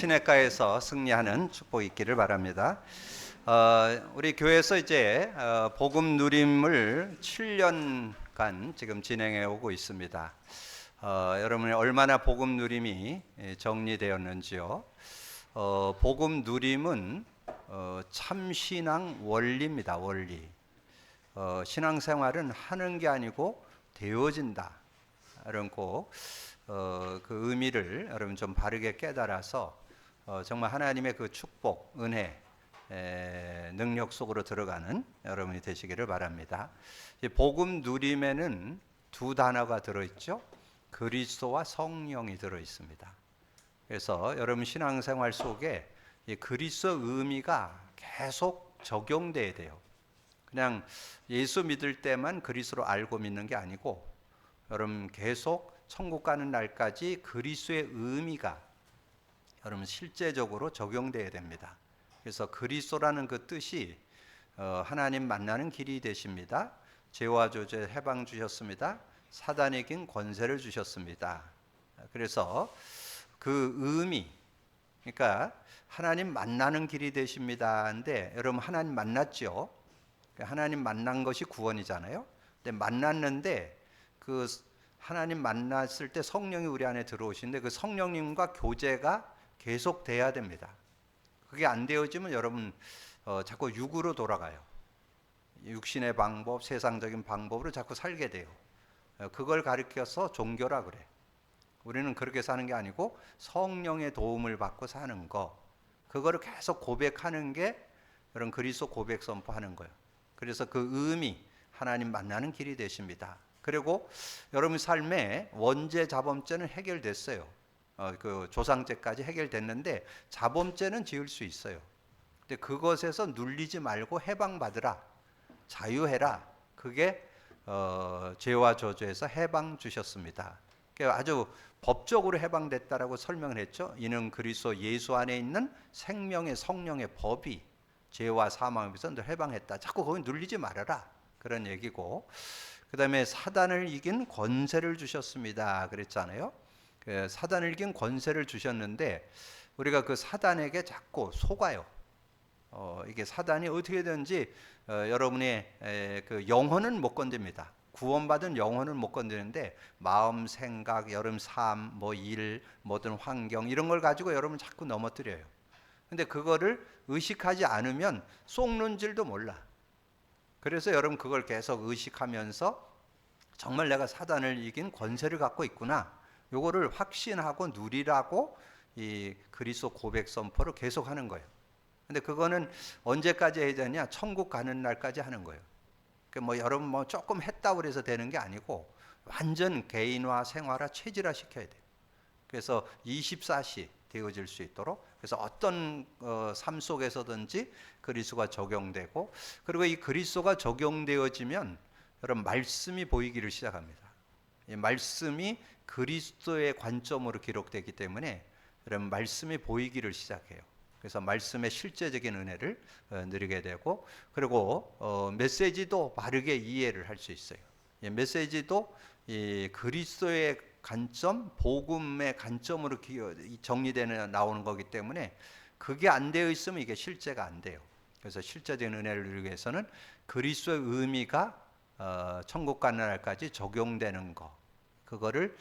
시냇가에서 승리하는 축복이 있기를 바랍니다. 우리 교회에서 이제 복음 누림을 7년간 지금 진행해 오고 있습니다. 여러분이 얼마나 복음 누림이 정리되었는지요. 복음 누림은 참신앙 원리입니다. 원리. 신앙생활은 하는 게 아니고 되어진다. 이런 그 의미를 여러분 좀 바르게 깨달아서 정말 하나님의 그 축복, 은혜, 능력 속으로 들어가는 여러분이 되시기를 바랍니다. 복음 누림에는 두 단어가 들어있죠. 그리스도와 성령이 들어있습니다. 그래서 여러분 신앙생활 속에 이 그리스도 의미가 계속 적용돼야 돼요. 그냥 예수 믿을 때만 그리스도로 알고 믿는 게 아니고 여러분 계속 천국 가는 날까지 그리스도의 의미가 여러분 실제적으로 적용돼야 됩니다. 그래서 그리스도라는 그 뜻이 하나님 만나는 길이 되십니다. 죄와 조제 해방 주셨습니다. 사단에 긴 권세를 주셨습니다. 그래서 그 의미, 그러니까 하나님 만나는 길이 되십니다. 근데 여러분 하나님 만났죠. 하나님 만난 것이 구원이잖아요. 근데 만났는데 그 하나님 만났을 때 성령이 우리 안에 들어오시는데 그 성령님과 교제가 계속 돼야 됩니다. 그게 안 되어지면 여러분 자꾸 육으로 돌아가요. 육신의 방법, 세상적인 방법으로 자꾸 살게 돼요. 그걸 가리켜서 종교라 그래. 우리는 그렇게 사는 게 아니고 성령의 도움을 받고 사는 거. 그거를 계속 고백하는 게 여러분 그리스도 고백 선포하는 거예요. 그래서 그 의미, 하나님 만나는 길이 되십니다. 그리고 여러분 삶에 원죄, 자범죄는 해결됐어요. 그 조상죄까지 해결됐는데 자범죄는 지을 수 있어요. 근데 그것에서 눌리지 말고 해방받으라, 자유해라. 그게 죄와 저주에서 해방 주셨습니다. 아주 법적으로 해방됐다라고 설명을 했죠. 이는 그리스도 예수 안에 있는 생명의 성령의 법이 죄와 사망에서 늘 해방했다. 자꾸 거기 눌리지 말아라. 그런 얘기고. 그 다음에 사단을 이긴 권세를 주셨습니다. 그랬잖아요. 사단을 이긴 권세를 주셨는데 우리가 그 사단에게 자꾸 속아요. 이게 사단이 어떻게든지 여러분의 그 영혼은 못 건듭니다. 구원받은 영혼은 못 건드는데 마음, 생각, 여러분 삶, 뭐 일, 모든 환경 이런 걸 가지고 여러분 자꾸 넘어뜨려요. 근데 그거를 의식하지 않으면 속는 줄도 몰라. 그래서 여러분 그걸 계속 의식하면서 정말 내가 사단을 이긴 권세를 갖고 있구나. 요거를 확신하고 누리라고 이 그리스도 고백 선포를 계속 하는 거예요. 근데 그거는 언제까지 해야 되냐? 천국 가는 날까지 하는 거예요. 뭐 여러분 뭐 조금 했다고 해서 되는 게 아니고 완전 개인화, 생활화, 체질화 시켜야 돼요. 그래서 24시 되어질 수 있도록 그래서 어떤 삶 속에서든지 그리스도가 적용되고 그리고 이 그리스도가 적용되어지면 여러분 말씀이 보이기를 시작합니다. 이 말씀이 그리스도의 관점으로 기록되기 때문에 여러분 말씀이 보이기를 시작해요. 그래서 말씀의 실제적인 은혜를 누리게 되고 그리고 메시지도 바르게 이해를 할 수 있어요. 메시지도 이 그리스도의 관점, 복음의 관점으로 정리되는 나오는 거기 때문에 그게 안 되어 있으면 이게 실제가 안 돼요. 그래서 실제적인 은혜를 누리기 위해서는 그리스도의 의미가 천국 가는 날까지 적용되는 거, 그거를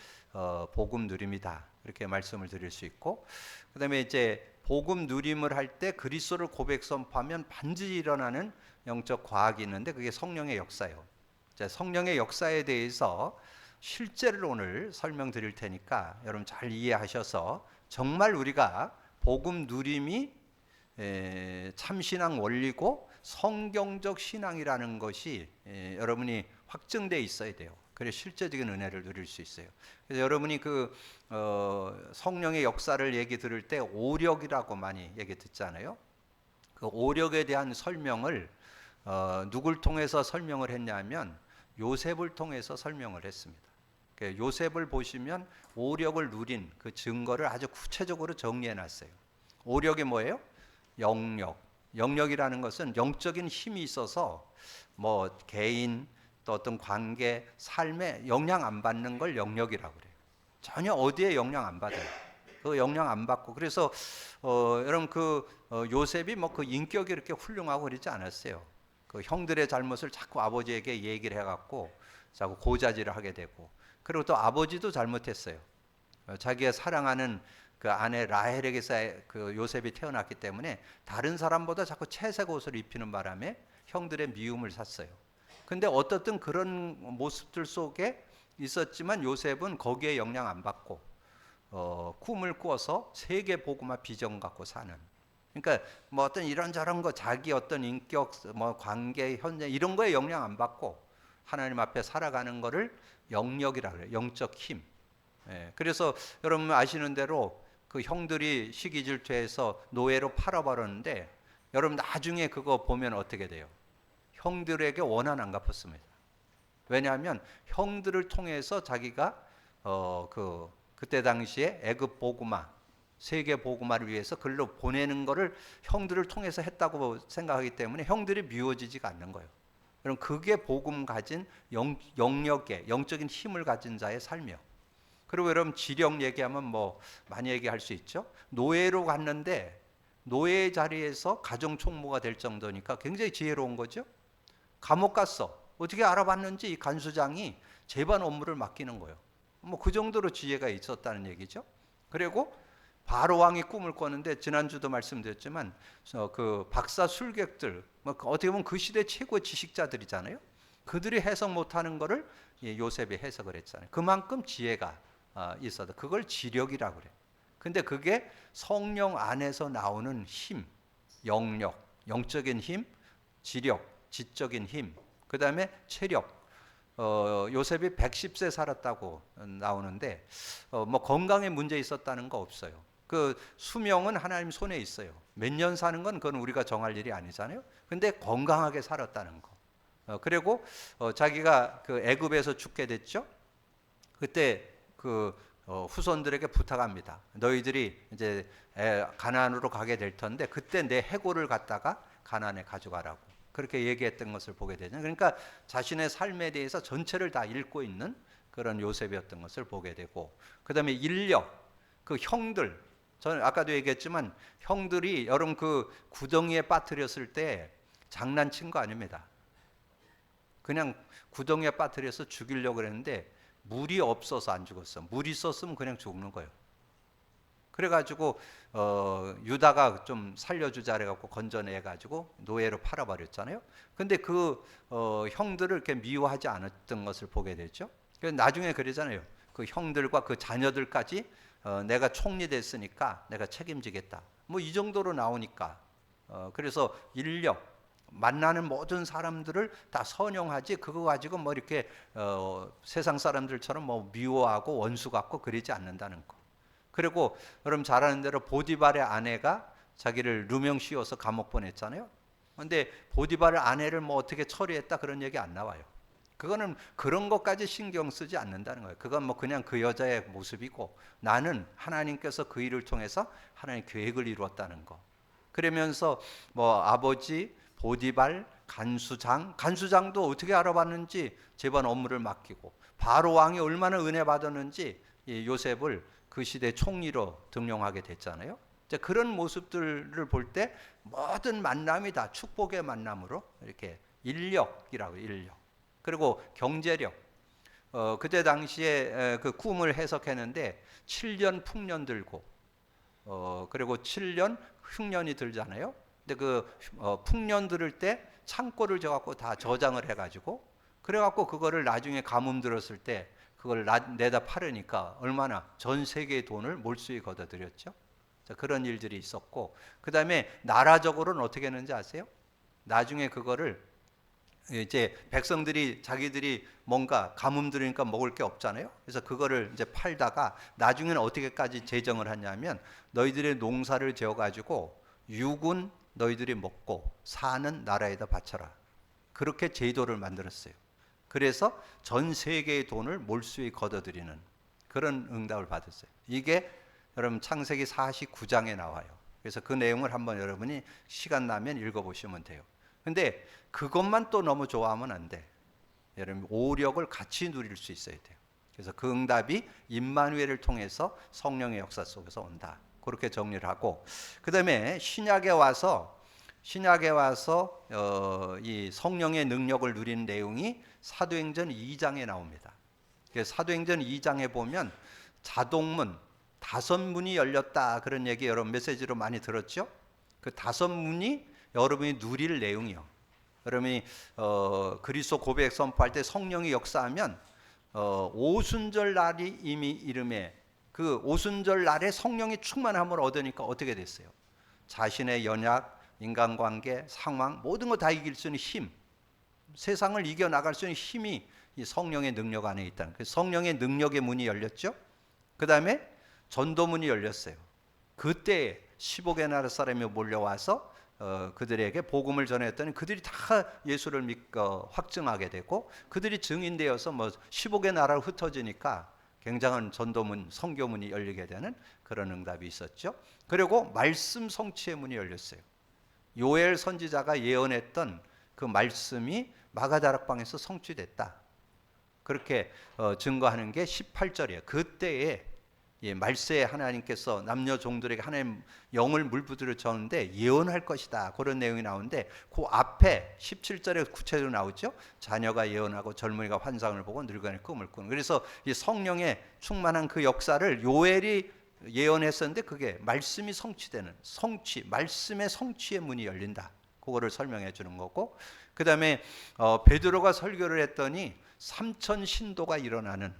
복음 누림이다 이렇게 말씀을 드릴 수 있고, 그다음에 이제 복음 누림을 할 때 그리스도를 고백 선포하면 반드시 일어나는 영적 과학이 있는데 그게 성령의 역사예요. 자, 성령의 역사에 대해서 실제를 오늘 설명드릴 테니까 여러분 잘 이해하셔서 정말 우리가 복음 누림이 참신앙 원리고 성경적 신앙이라는 것이 여러분이 확증되어 있어야 돼요. 그래야 실제적인 은혜를 누릴 수 있어요. 그래서 여러분이 그 성령의 역사를 얘기 들을 때 오력이라고 많이 얘기 듣잖아요. 그 오력에 대한 설명을 누굴 통해서 설명을 했냐면 요셉을 통해서 설명을 했습니다. 요셉을 보시면 오력을 누린 그 증거를 아주 구체적으로 정리해 놨어요. 오력이 뭐예요? 영력. 영력이라는 것은 영적인 힘이 있어서 뭐 개인 또 어떤 관계, 삶에 영향 안 받는 걸 영력이라고 그래요. 전혀 어디에 영향 안 받아요. 그 영향 안 받고. 그래서 여러분 요셉이 뭐 그 인격이 이렇게 훌륭하고 그러지 않았어요. 그 형들의 잘못을 자꾸 아버지에게 얘기를 해갖고 자꾸 고자질을 하게 되고, 그리고 또 아버지도 잘못했어요. 자기가 사랑하는 그 아내 라헬에게서 그 요셉이 태어났기 때문에 다른 사람보다 자꾸 채색 옷을 입히는 바람에 형들의 미움을 샀어요. 근데 어떻든 그런 모습들 속에 있었지만 요셉은 거기에 영향 안 받고 꿈을 꿔서 세계 복음화 비전 갖고 사는. 그러니까 뭐 어떤 이런저런 거 자기 어떤 인격 뭐 관계 현재 이런 거에 영향 안 받고 하나님 앞에 살아가는 거를 영역이라 그래요. 영적 힘. 예, 그래서 여러분 아시는 대로 그 형들이 시기 질투해서 노예로 팔아버렸는데 여러분 나중에 그거 보면 어떻게 돼요? 형들에게 원한 안 갚았습니다. 왜냐하면 형들을 통해서 자기가 그때 당시에 애굽 복음화, 세계 복음화를 위해서 글로 보내는 거를 형들을 통해서 했다고 생각하기 때문에 형들이 미워지지가 않는 거예요. 그럼 그게 복음 가진 영역의 영적인 힘을 가진 자의 삶이요. 그리고 여러분 지령 얘기하면 뭐 많이 얘기할 수 있죠. 노예로 갔는데 노예 자리에서 가정 총무가 될 정도니까 굉장히 지혜로운 거죠. 감옥 갔어. 어떻게 알아봤는지 이 간수장이 재반 업무를 맡기는 거예요. 뭐 그 정도로 지혜가 있었다는 얘기죠. 그리고 바로 왕이 꿈을 꿨는데 지난주도 말씀드렸지만 그 박사 술객들 뭐 어떻게 보면 그 시대 최고의 지식자들이잖아요. 그들이 해석 못하는 거를 요셉이 해석을 했잖아요. 그만큼 지혜가 있어도 그걸 지력이라고 그래. 근데 그게 성령 안에서 나오는 힘, 영역, 영적인 힘, 지력, 지적인 힘, 그 다음에 체력. 요셉이 110세 살았다고 나오는데 뭐 건강에 문제 있었다는 거 없어요. 그 수명은 하나님 손에 있어요. 몇 년 사는 건 그건 우리가 정할 일이 아니잖아요. 근데 건강하게 살았다는 거. 그리고 자기가 그 애굽에서 죽게 됐죠. 그때 그 후손들에게 부탁합니다. 너희들이 이제 가나안으로 가게 될 텐데 그때 내 해골을 갖다가 가나안에 가져가라고 그렇게 얘기했던 것을 보게 되죠. 그러니까 자신의 삶에 대해서 전체를 다 읽고 있는 그런 요셉이었던 것을 보게 되고, 그 다음에 인력, 그 형들, 저는 아까도 얘기했지만 형들이 여러분 그 구덩이에 빠뜨렸을 때 장난친 거 아닙니다. 그냥 구덩이에 빠뜨려서 죽이려고 그랬는데 물이 없어서 안 죽었어. 물이 있었으면 그냥 죽는 거예요. 그래가지고 유다가 좀 살려주자 그래갖고 건져내가지고 노예로 팔아버렸잖아요. 근데 그 형들을 이렇게 미워하지 않았던 것을 보게 되죠. 그래서 나중에 그러잖아요. 그 형들과 그 자녀들까지 내가 총리 됐으니까 내가 책임지겠다. 뭐 이 정도로 나오니까 그래서 인력 만나는 모든 사람들을 다 선용하지 그거 가지고 뭐 이렇게 세상 사람들처럼 뭐 미워하고 원수 같고 그러지 않는다는 거. 그리고 여러분 잘 아는 대로 보디발의 아내가 자기를 누명 씌워서 감옥 보냈잖아요. 근데 보디발의 아내를 뭐 어떻게 처리했다 그런 얘기 안 나와요. 그거는 그런 것까지 신경 쓰지 않는다는 거예요. 그건 뭐 그냥 그 여자의 모습이고 나는 하나님께서 그 일을 통해서 하나님의 계획을 이루었다는 거. 그러면서 뭐 아버지 보디발 간수장도 어떻게 알아봤는지 재반 업무를 맡기고 바로 왕이 얼마나 은혜 받았는지 요셉을 그 시대 총리로 등용하게 됐잖아요. 이제 그런 모습들을 볼 때 모든 만남이 다 축복의 만남으로 이렇게 인력이라고 인력. 그리고 경제력. 그때 당시에 그 꿈을 해석했는데 7년 풍년 들고 그리고 7년 흉년이 들잖아요. 근데 그 풍년 들을 때 창고를 져갖고 다 저장을 해가지고 그래갖고 그거를 나중에 가뭄 들었을 때 그걸 내다 팔으니까 얼마나 전 세계의 돈을 몰수히 걷어들였죠. 자, 그런 일들이 있었고 그 다음에 나라적으로는 어떻게 했는지 아세요? 나중에 그거를 이제 백성들이 자기들이 뭔가 가뭄 들으니까 먹을 게 없잖아요. 그래서 그거를 이제 팔다가 나중에는 어떻게까지 제정을 하냐면 너희들의 농사를 지어가지고 육은 너희들이 먹고 사는 나라에다 바쳐라. 그렇게 제도를 만들었어요. 그래서 전 세계의 돈을 몰수히 걷어들이는 그런 응답을 받았어요. 이게 여러분 창세기 49장에 나와요. 그래서 그 내용을 한번 여러분이 시간 나면 읽어보시면 돼요. 근데 그것만 또 너무 좋아하면 안 돼. 여러분 오력을 같이 누릴 수 있어야 돼요. 그래서 그 응답이 임마누엘을 통해서 성령의 역사 속에서 온다. 그렇게 정리를 하고, 그 다음에 신약에 와서 이 성령의 능력을 누리는 내용이 사도행전 2장에 나옵니다. 사도행전 2장에 보면 자동문 5문이 열렸다, 그런 얘기 여러분 메시지로 많이 들었죠? 그 5문이 여러분이 누릴 내용이요. 여러분이 그리스도 고백 선포할 때 성령이 역사하면 오순절 날이 이미 이름에, 그 오순절 날에 성령이 충만함을 얻으니까 어떻게 됐어요? 자신의 연약, 인간관계, 상황 모든 거 다 이길 수 있는 힘, 세상을 이겨나갈 수 있는 힘이 이 성령의 능력 안에 있다는, 그 성령의 능력의 문이 열렸죠. 그 다음에 전도문이 열렸어요. 그때 15개 나라 사람이 몰려와서 그들에게 복음을 전했더니 그들이 다 예수를 믿고 확증하게 되고, 그들이 증인되어서 15개 나라로 흩어지니까 굉장한 전도문, 선교문이 열리게 되는 그런 응답이 있었죠. 그리고 말씀 성취의 문이 열렸어요. 요엘 선지자가 예언했던 그 말씀이 마가다락방에서 성취됐다, 그렇게 증거하는 게 18절이에요. 그때에 말세에 하나님께서 남녀 종들에게 하나님 영을 물부들어 줬는데 예언할 것이다, 그런 내용이 나오는데, 그 앞에 17절에 구체적으로 나오죠. 자녀가 예언하고 젊은이가 환상을 보고 늙은이가 꿈을 꾸는. 그래서 이 성령의 충만한 그 역사를 요엘이 예언했었는데 그게 말씀이 성취되는 성취, 말씀의 성취의 문이 열린다, 그거를 설명해 주는 거고, 그 다음에 베드로가 설교를 했더니 3천 신도가 일어나는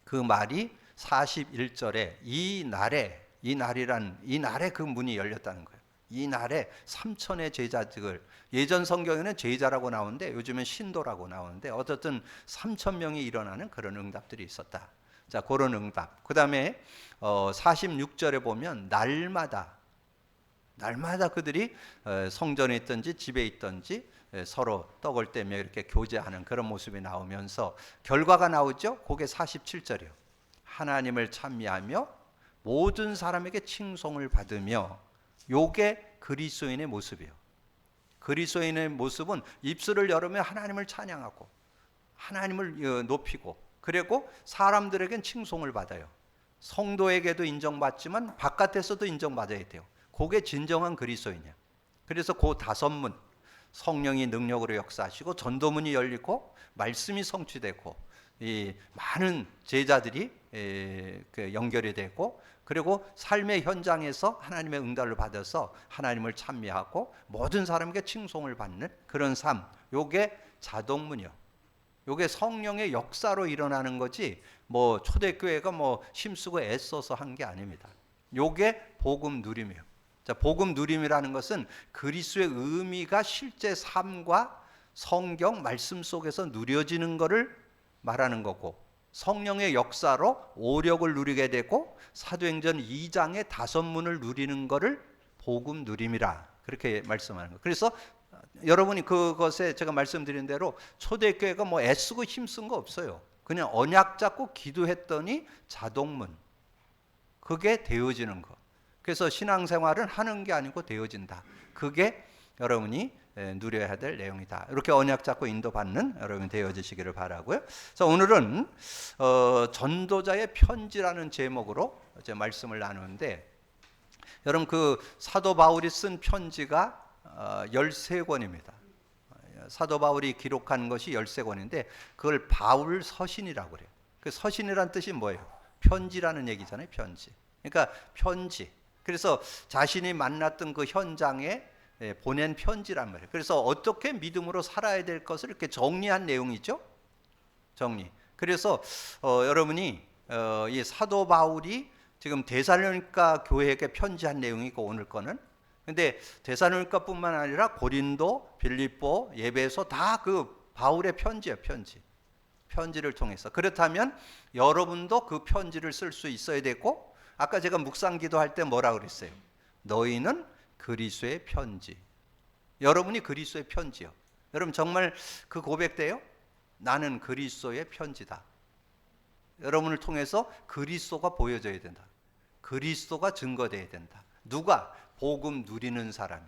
그 말이 41절에 이 날에 그 문이 열렸다는 거예요. 이 날에 3천의 제자들, 예전 성경에는 제자라고 나오는데 요즘은 신도라고 나오는데 어쨌든 3천 명이 일어나는 그런 응답들이 있었다. 자, 그런 응답. 그 다음에 46절에 보면 날마다 그들이 성전에 있든지 집에 있든지 서로 떡을 떼며 이렇게 교제하는 그런 모습이 나오면서 결과가 나오죠. 그게 47절이요. 하나님을 찬미하며 모든 사람에게 칭송을 받으며, 요게 그리스도인의 모습이에요. 그리스도인의 모습은 입술을 열으며 하나님을 찬양하고 하나님을 높이고, 그리고 사람들에겐 칭송을 받아요. 성도에게도 인정받지만 바깥에서도 인정받아야 돼요. 그게 진정한 그리스도인이야. 그래서 그 5문, 성령이 능력으로 역사하시고 전도문이 열리고 말씀이 성취되고 이 많은 제자들이 연결이 되고, 그리고 삶의 현장에서 하나님의 응답을 받아서 하나님을 찬미하고 모든 사람에게 칭송을 받는 그런 삶, 요게 자동문이요. 요게 성령의 역사로 일어나는 거지 초대교회가 힘쓰고 애써서 한 게 아닙니다. 요게 복음 누림이에요. 자, 복음 누림이라는 것은 그리스도의 의미가 실제 삶과 성경 말씀 속에서 누려지는 것을 말하는 거고, 성령의 역사로 오력을 누리게 되고 사도행전 2장의 5문을 누리는 것을 복음 누림이라 그렇게 말씀하는 거예요. 그래서 여러분이 그것에 제가 말씀드린 대로 초대교회가 애쓰고 힘쓴 거 없어요. 그냥 언약 잡고 기도했더니 자동문, 그게 되어지는 거. 그래서 신앙생활은 하는 게 아니고 되어진다. 그게 여러분이 누려야 될 내용이다. 이렇게 언약 잡고 인도받는 여러분 되어지시기를 바라고요. 그래서 오늘은 전도자의 편지라는 제목으로 이제 말씀을 나누는데, 여러분 그 사도 바울이 쓴 편지가 13권입니다. 사도 바울이 기록한 것이 13권인데 그걸 바울 서신이라고 그래요. 그 서신이란 뜻이 뭐예요? 편지라는 얘기잖아요. 편지. 그러니까 편지. 그래서 자신이 만났던 그 현장에 보낸 편지란 말이에요. 그래서 어떻게 믿음으로 살아야 될 것을 이렇게 정리한 내용이죠. 정리. 그래서 여러분이 이 사도 바울이 지금 데살로니가 교회에게 편지한 내용이고 오늘 거는, 근데 데살로니가뿐만 아니라 고린도, 빌립보, 에베소 다 그 바울의 편지예요. 편지를 통해서. 그렇다면 여러분도 그 편지를 쓸 수 있어야 되고, 아까 제가 묵상 기도할 때 뭐라 그랬어요? 너희는 그리스도의 편지. 여러분이 그리스도의 편지요. 여러분 정말 그 고백돼요? 나는 그리스도의 편지다. 여러분을 통해서 그리스도가 보여져야 된다. 그리스도가 증거돼야 된다. 누가? 복음 누리는 사람이.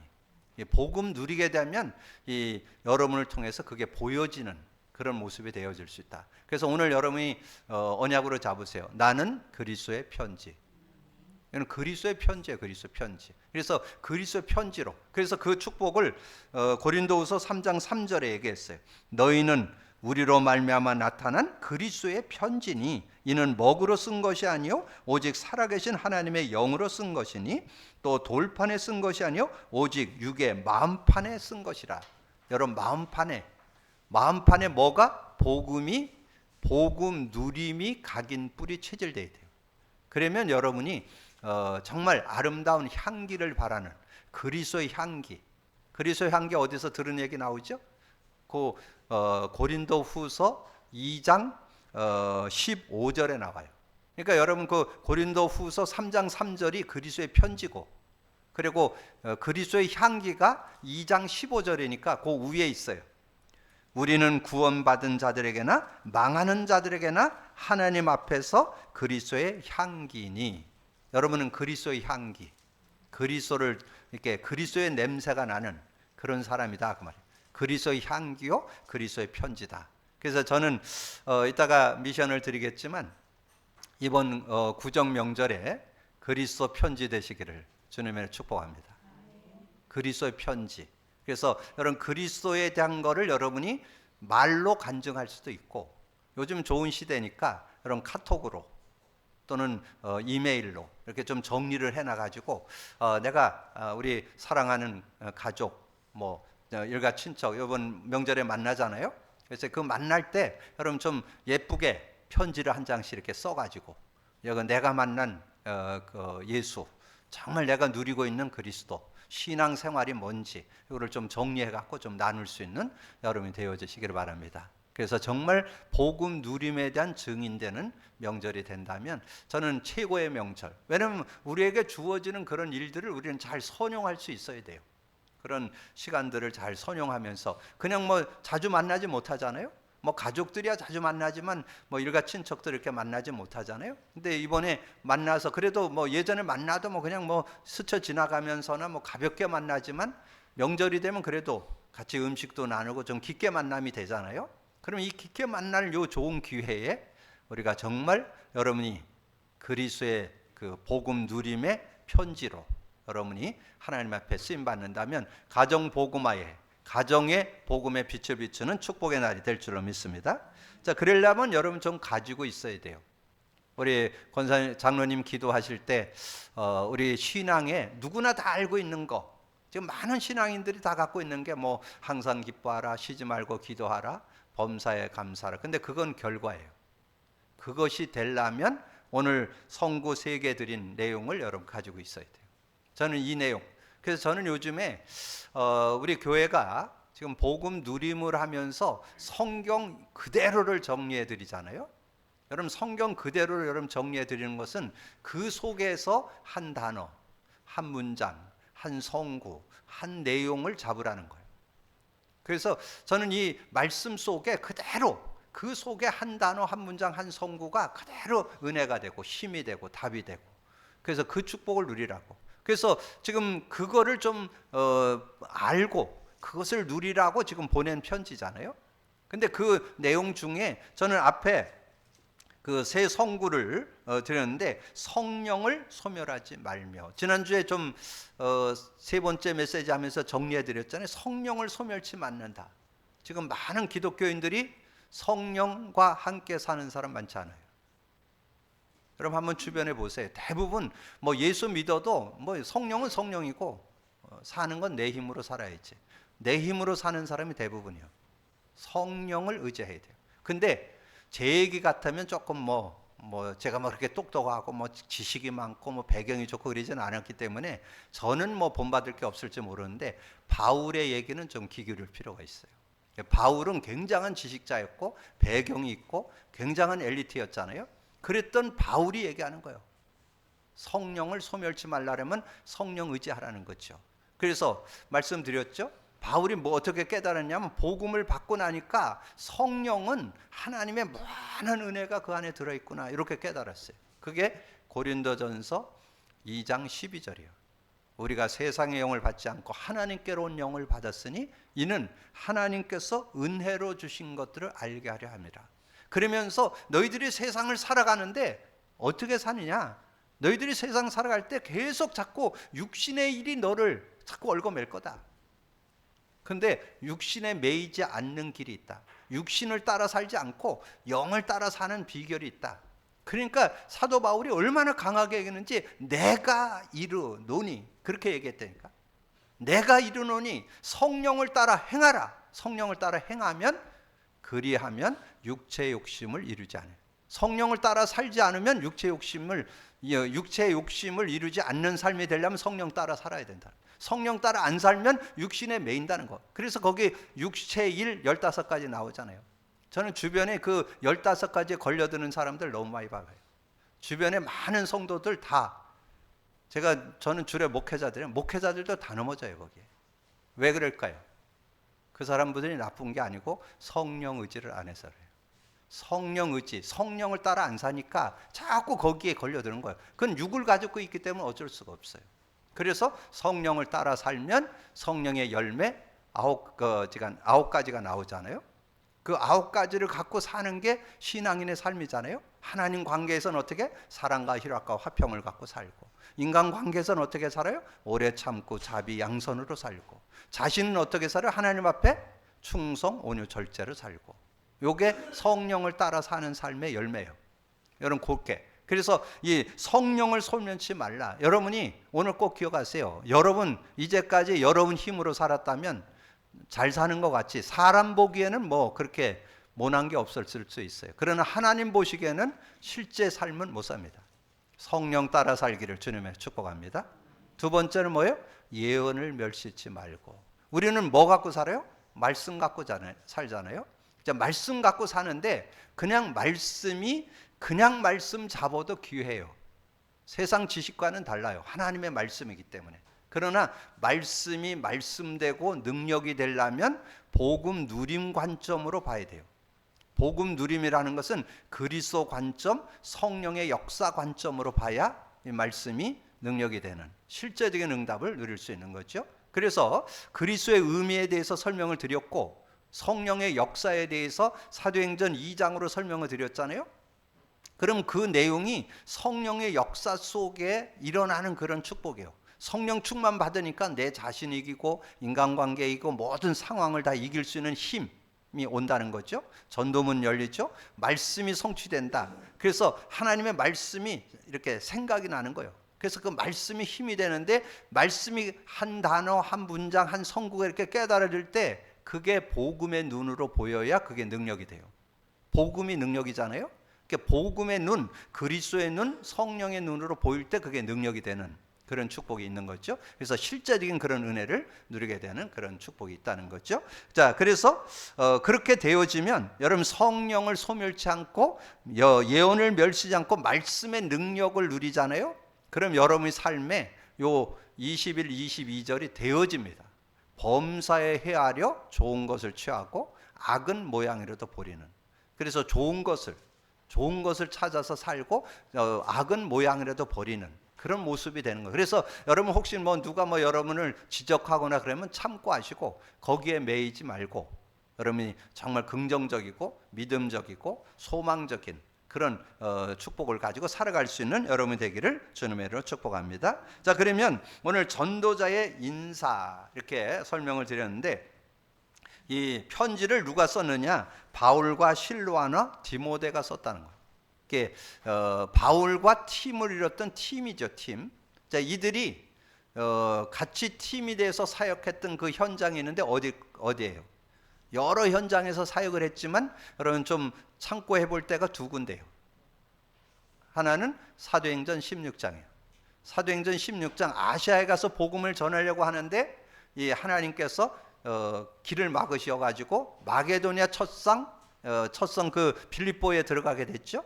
복음 누리게 되면 이 여러분을 통해서 그게 보여지는, 그런 모습이 되어질 수 있다. 그래서 오늘 여러분이 언약으로 잡으세요. 나는 그리스도의 편지. 이건 그리스도의 편지예요. 그리스도의 편지. 그래서 그리스도의 편지로. 그래서 그 축복을 고린도후서 3장 3절에 얘기했어요. 너희는 우리로 말미암아 나타난 그리스도의 편지니 이는 먹으로 쓴 것이 아니요 오직 살아계신 하나님의 영으로 쓴 것이니 또 돌판에 쓴 것이 아니요 오직 육의 마음판에 쓴 것이라. 여러분 마음판에 뭐가 복음 누림이 각인 뿌리 체질돼야 돼요. 그러면 여러분이 정말 아름다운 향기를 바라는 그리스도의 향기. 그리스도의 향기 어디서 들은 얘기 나오죠? 그 고린도후서 2장 15절에 나와요. 그러니까 여러분 그 고린도후서 3장 3절이 그리스도의 편지고, 그리고 그리스도의 향기가 2장 15절이니까 그 위에 있어요. 우리는 구원받은 자들에게나 망하는 자들에게나 하나님 앞에서 그리스도의 향기니. 여러분은 그리스도의 향기, 그리스도를 이렇게 그리스도의 냄새가 나는 그런 사람이다 그 말이에요. 그리스도의 향기요, 그리스도의 편지다. 그래서 저는 이따가 미션을 드리겠지만 이번 구정 명절에 그리스도 편지 되시기를 주님의 축복합니다. 그리스도의 편지. 그래서 여러분 그리스도에 대한 거를 여러분이 말로 간증할 수도 있고, 요즘 좋은 시대니까 여러분 카톡으로 또는 이메일로 이렇게 좀 정리를 해놔가지고 내가 우리 사랑하는 가족, 뭐 일가 친척 이번 명절에 만나잖아요. 그래서 그 만날 때 여러분 좀 예쁘게 편지를 한 장씩 이렇게 써가지고 여기 내가 만난 그 예수, 정말 내가 누리고 있는 그리스도, 신앙 생활이 뭔지 이거를 좀 정리해 갖고 좀 나눌 수 있는 여러분이 되어지시기를 바랍니다. 그래서 정말 복음 누림에 대한 증인되는 명절이 된다면 저는 최고의 명절. 왜냐하면 우리에게 주어지는 그런 일들을 우리는 잘 선용할 수 있어야 돼요. 그런 시간들을 잘 선용하면서 그냥 뭐 자주 만나지 못하잖아요. 뭐 가족들이야 자주 만나지만 뭐 일가 친척들 이렇게 만나지 못하잖아요. 근데 이번에 만나서 그래도 뭐 예전에 만나도 뭐 그냥 뭐 스쳐 지나가면서나 뭐 가볍게 만나지만 명절이 되면 그래도 같이 음식도 나누고 좀 깊게 만남이 되잖아요. 그럼 이 깊게 만날 요 좋은 기회에 우리가 정말 여러분이 그리스도의 그 복음 누림의 편지로 여러분이 하나님 앞에 쓰임 받는다면 가정 복음화에, 가정의 복음의 빛을 비추는 축복의 날이 될 줄로 믿습니다. 자, 그러려면 여러분 좀 가지고 있어야 돼요. 우리 권사 장로님 기도하실 때 우리 신앙에 누구나 다 알고 있는 거, 지금 많은 신앙인들이 다 갖고 있는 게 뭐 항상 기뻐하라, 쉬지 말고 기도하라, 범사에 감사하라. 근데 그건 결과예요. 그것이 되려면 오늘 성구 3개 드린 내용을 여러분 가지고 있어야 돼요. 저는 이 내용, 그래서 저는 요즘에 우리 교회가 지금 복음 누림을 하면서 성경 그대로를 정리해 드리잖아요. 여러분 성경 그대로를 여러분 정리해 드리는 것은 그 속에서 한 단어, 한 문장, 한 성구, 한 내용을 잡으라는 거예요. 그래서 저는 이 말씀 속에 그대로 그 속에 한 단어, 한 문장, 한 성구가 그대로 은혜가 되고 힘이 되고 답이 되고, 그래서 그 축복을 누리라고. 그래서 지금 그거를 좀 알고 그것을 누리라고 지금 보낸 편지잖아요. 근데 그 내용 중에 저는 앞에 그 새 성구를 드렸는데 성령을 소멸하지 말며, 지난주에 좀 세 번째 메시지 하면서 정리해 드렸잖아요. 성령을 소멸치 않는다. 지금 많은 기독교인들이 성령과 함께 사는 사람 많지 않아요. 여러분 한번 주변에 보세요. 대부분 뭐 예수 믿어도 뭐 성령은 성령이고 사는 건 내 힘으로 살아야지. 내 힘으로 사는 사람이 대부분이요. 성령을 의지해야 돼요. 근데 제 얘기 같으면 조금 뭐 제가 뭐 그렇게 똑똑하고 뭐 지식이 많고 뭐 배경이 좋고 그러지는 않았기 때문에 저는 뭐 본받을 게 없을지 모르는데 바울의 얘기는 좀 귀 기울일 필요가 있어요. 바울은 굉장한 지식자였고 배경이 있고 굉장한 엘리트였잖아요. 그랬던 바울이 얘기하는 거예요. 성령을 소멸치 말라면 성령 의지하라는 거죠. 그래서 말씀드렸죠. 바울이 뭐 어떻게 깨달았냐면 복음을 받고 나니까 성령은 하나님의 무한한 은혜가 그 안에 들어있구나 이렇게 깨달았어요. 그게 고린도전서 2장 12절이에요. 우리가 세상의 영을 받지 않고 하나님께로 온 영을 받았으니 이는 하나님께서 은혜로 주신 것들을 알게 하려 함이라. 그러면서 너희들이 세상을 살아가는데 어떻게 사느냐? 너희들이 세상 살아갈 때 계속 자꾸 육신의 일이 너를 자꾸 얽어맬 거다. 근데 육신에 매이지 않는 길이 있다. 육신을 따라 살지 않고 영을 따라 사는 비결이 있다. 그러니까 사도 바울이 얼마나 강하게 얘기했는지 내가 이르노니 그렇게 얘기했다니까. 내가 이르노니 성령을 따라 행하라. 성령을 따라 행하면 그리하면 육체의 욕심을 이루지 않아요. 성령을 따라 살지 않으면 육체의 욕심을 이루지 않는 삶이 되려면 성령 따라 살아야 된다. 성령 따라 안 살면 육신에 매인다는 거. 그래서 거기 육체 일 15가지 나오잖아요. 저는 주변에 그 15가지에 걸려드는 사람들 너무 많이 봐요. 주변에 많은 성도들 다 저는 주로 목회자들도 다 넘어져요 거기에. 왜 그럴까요? 그 사람들이 나쁜 게 아니고 성령 의지를 안 해서 그래요. 성령 의지, 성령을 따라 안 사니까 자꾸 거기에 걸려드는 거예요. 그건 육을 가지고 있기 때문에 어쩔 수가 없어요. 그래서 성령을 따라 살면 성령의 열매 9가지가 나오잖아요. 그 9가지를 갖고 사는 게 신앙인의 삶이잖아요. 하나님 관계에서는 어떻게? 사랑과 희락과 화평을 갖고 살고, 인간 관계에서는 어떻게 살아요? 오래 참고 자비 양선으로 살고, 자신은 어떻게 살아요? 하나님 앞에 충성 온유 절제로 살고. 요게 성령을 따라 사는 삶의 열매예요. 여러분 곱게. 그래서 이 성령을 소멸치 말라. 여러분이 오늘 꼭 기억하세요. 여러분 이제까지 여러분 힘으로 살았다면 잘 사는 것 같지 사람 보기에는 뭐 그렇게 모난 게 없었을 수 있어요. 그러나 하나님 보시기에는 실제 삶은 못 삽니다. 성령 따라 살기를 주님의 축복합니다. 두 번째는 뭐예요? 예언을 멸시치 말고. 우리는 뭐 갖고 살아요? 말씀 갖고 살잖아요. 말씀 갖고 사는데 그냥 말씀 잡아도 귀해요. 세상 지식과는 달라요. 하나님의 말씀이기 때문에. 그러나 말씀이 말씀되고 능력이 되려면 복음 누림 관점으로 봐야 돼요. 복음 누림이라는 것은 그리스도 관점, 성령의 역사 관점으로 봐야 이 말씀이 능력이 되는 실제적인 응답을 누릴 수 있는 거죠. 그래서 그리스도의 의미에 대해서 설명을 드렸고 성령의 역사에 대해서 사도행전 2장으로 설명을 드렸잖아요. 그럼 그 내용이 성령의 역사 속에 일어나는 그런 축복이에요. 성령 충만 받으니까 내 자신 이기고 인간관계 이기고 모든 상황을 다 이길 수 있는 힘이 온다는 거죠. 전도문 열리죠. 말씀이 성취된다. 그래서 하나님의 말씀이 이렇게 생각이 나는 거예요. 그래서 그 말씀이 힘이 되는데 말씀이 한 단어, 한 문장, 한 성구가 이렇게 깨달아질 때 그게 복음의 눈으로 보여야 그게 능력이 돼요. 복음이 능력이잖아요. 그러니까 복음의 눈, 그리스도의 눈, 성령의 눈으로 보일 때 그게 능력이 되는 그런 축복이 있는 거죠. 그래서 실제적인 그런 은혜를 누리게 되는 그런 축복이 있다는 거죠. 자, 그래서 그렇게 되어지면 여러분 성령을 소멸치 않고 예언을 멸시지 않고 말씀의 능력을 누리잖아요. 그럼 여러분의 삶에 요 21, 22절이 되어집니다. 범사에 헤아려 좋은 것을 취하고 악은 모양이라도 버리는. 그래서 좋은 것을 찾아서 살고 악은 모양이라도 버리는 그런 모습이 되는 거예요. 그래서 여러분 혹시 누가 여러분을 지적하거나 그러면 참고 하시고 거기에 매이지 말고 여러분이 정말 긍정적이고 믿음적이고 소망적인 그런 축복을 가지고 살아갈 수 있는 여러분이 되기를 주님의 이름으로 축복합니다. 자, 그러면 오늘 전도자의 인사 이렇게 설명을 드렸는데 이 편지를 누가 썼느냐? 바울과 실로아나 디모데가 썼다는 거예요. 이게 바울과 팀을 이뤘던 팀이죠, 팀. 자, 이들이 같이 팀이 돼서 사역했던 그 현장이 있는데 어디예요? 여러 현장에서 사역을 했지만 여러분 좀 참고해 볼 때가 두 군데예요. 하나는 사도행전 16장이에요. 사도행전 16장 아시아에 가서 복음을 전하려고 하는데 이 하나님께서 길을 막으셔 가지고 마게도니아 첫성 그 빌립보에 들어가게 됐죠.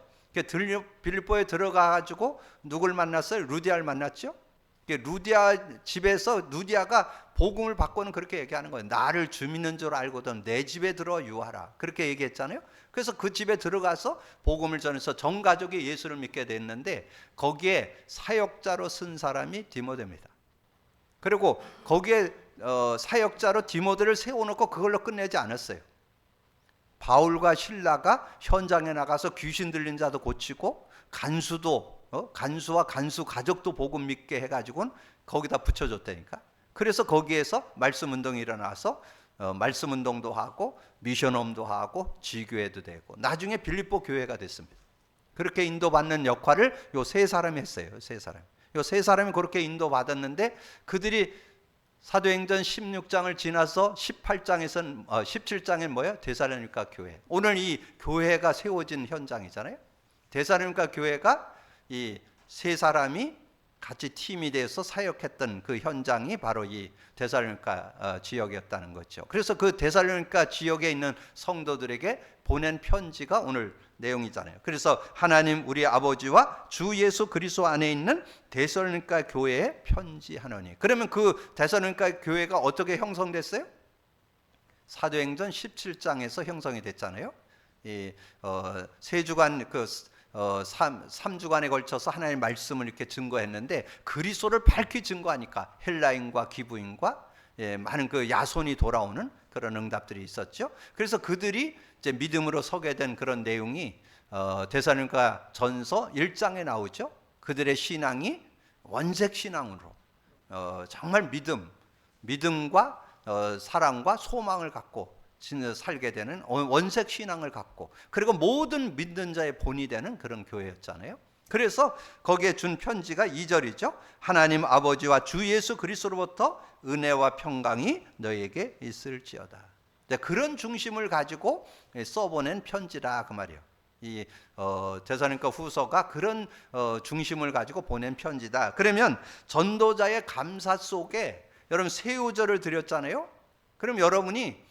빌립보에 들어가 가지고 누굴 만났어요? 루디아를 만났죠. 루디아 집에서 루디아가 복음을 받고는 그렇게 얘기하는 거예요. 나를 주 믿는 줄 알고든 내 집에 들어 유하라. 그렇게 얘기했잖아요. 그래서 그 집에 들어가서 복음을 전해서 전 가족이 예수를 믿게 됐는데 거기에 사역자로 쓴 사람이 디모데입니다. 그리고 거기에 사역자로 디모데를 세워놓고 그걸로 끝내지 않았어요. 바울과 실라가 현장에 나가서 귀신 들린 자도 고치고 간수도 간수와 간수 가족도 복음 믿게 해가지고는 거기다 붙여줬다니까. 그래서 거기에서 말씀 운동이 일어나서 말씀 운동도 하고 미션홈도 하고 지교회도 되고 나중에 빌립보 교회가 됐습니다. 그렇게 인도받는 역할을 요 세 사람이 했어요. 세 사람. 요 세 사람이 그렇게 인도받았는데 그들이 사도행전 16장을 지나서 18장에서는 17장에 뭐예요? 데살로니가 교회. 오늘 이 교회가 세워진 현장이잖아요. 데살로니가 교회가 이 세 사람이 같이 팀이 돼서 사역했던 그 현장이 바로 이 데살로니가 지역이었다는 거죠. 그래서 그 데살로니가 지역에 있는 성도들에게 보낸 편지가 오늘 내용이잖아요. 그래서 하나님 우리 아버지와 주 예수 그리스도 안에 있는 데살로니가 교회에 편지하노니. 그러면 그 데살로니가 교회가 어떻게 형성됐어요? 사도행전 17장에서 형성이 됐잖아요. 세 주간 3주간에 걸쳐서 하나님의 말씀을 이렇게 증거했는데 그리스도를 밝히 증거하니까 헬라인과 기브인과 많은 그 야손이 돌아오는 그런 응답들이 있었죠. 그래서 그들이 이제 믿음으로 서게 된 그런 내용이 데살로니가 전서 1장에 나오죠. 그들의 신앙이 원색 신앙으로 정말 믿음과 사랑과 소망을 갖고 살게 되는 원색 신앙을 갖고 그리고 모든 믿는 자의 본이 되는 그런 교회였잖아요. 그래서 거기에 준 편지가 2절이죠. 하나님 아버지와 주 예수 그리스도로부터 은혜와 평강이 너에게 있을지어다. 그런 중심을 가지고 써보낸 편지라 그 말이에요. 이 데살로니가 후서가 그런 중심을 가지고 보낸 편지다. 그러면 전도자의 감사 속에 여러분 세우절을 드렸잖아요. 그럼 여러분이